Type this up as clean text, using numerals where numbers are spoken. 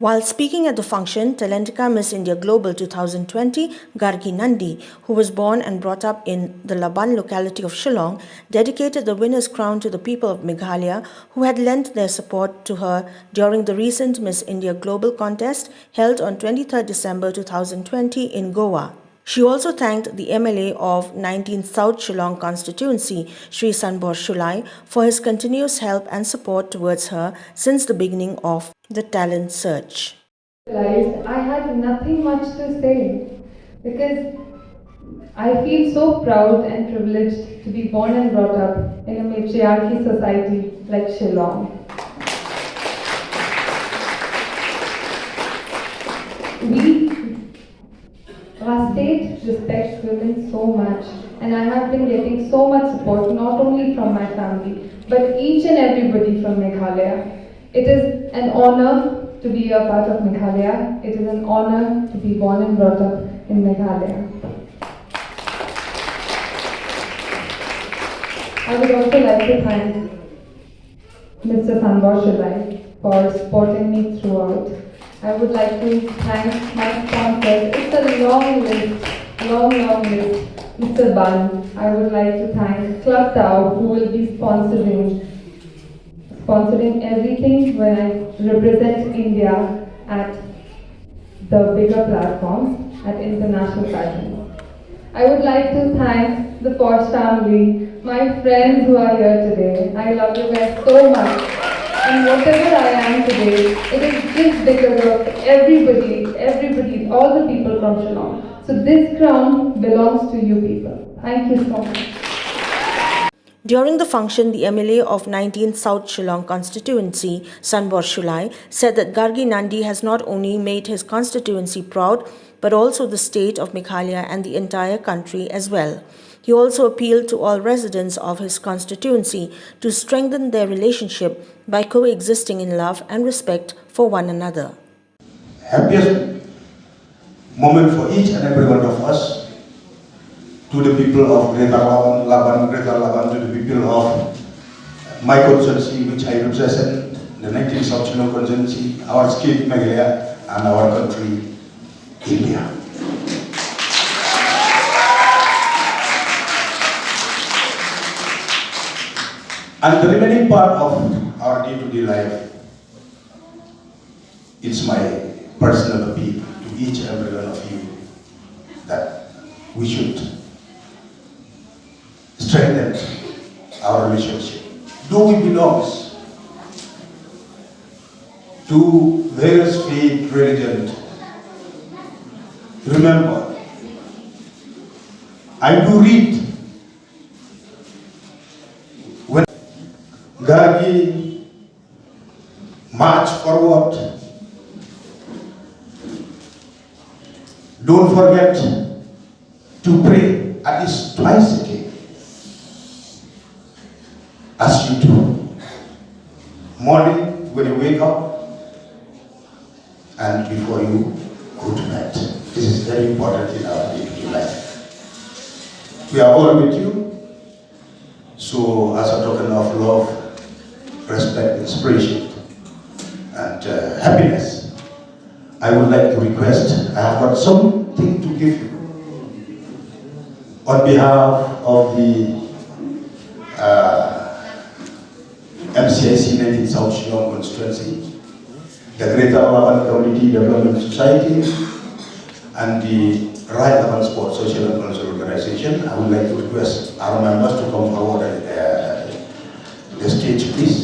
While speaking at the function, Talenticaa Miss India Global 2020, Gargee Nandy, who was born and brought up in the Laban locality of Shillong, dedicated the winner's crown to the people of Meghalaya who had lent their support to her during the recent Miss India Global contest held on 23 December 2020 in Goa. She also thanked the MLA of 19th South Shillong constituency, Shri Sanbor Shullai, for his continuous help and support towards her since the beginning of the talent search. I had nothing much to say because I feel so proud and privileged to be born and brought up in a matriarchy society like Shillong. Our state respects women so much, and I have been getting so much support not only from my family but each and everybody from Meghalaya. It is an honor to be a part of Meghalaya. It is an honor to be born and brought up in Meghalaya. I would also like to thank Mr. Sanbor for supporting me throughout. I would like to thank my sponsors. It's a long list. Mr. Ban. I would like to thank Club Tao, who will be sponsoring everything when I represent India at the bigger platforms at international fashion. I would like to thank the Posh family, my friends who are here today. I love you guys so much. And whatever I am today, it is just because of everybody, all the people from Shillong. So this crown belongs to you people. Thank you so much. During the function, the MLA of 19th South Shillong constituency, Sanbor Shullai, said that Gargee Nandy has not only made his constituency proud, but also the state of Meghalaya and the entire country as well. He also appealed to all residents of his constituency to strengthen their relationship by coexisting in love and respect for one another. Happiest moment for each and every one of us, to the people of Greater Laban, to the people of my constituency, which I represent, the 19th South Shillong constituency, our state Meghalaya, and our country, India. And the remaining part of our day-to-day life, it's my personal appeal to each and every one of you that we should strengthen our relationship. Though we belong to various faith, religions, remember, I do read when Gargee march forward, don't forget to pray at least twice a day, as you do. Morning when you wake up and before you go to bed. This is very important in our day-to-day life. We are all with you, so as a token of love, respect, inspiration, and happiness, I would like to request, I have got something to give you on behalf of the MCIC 19th South Shillong constituency, the Greater Laban Community Development Society, and the Right Laban Sport Social and Cultural Organization. I would like to request our members to come forward at the stage, please.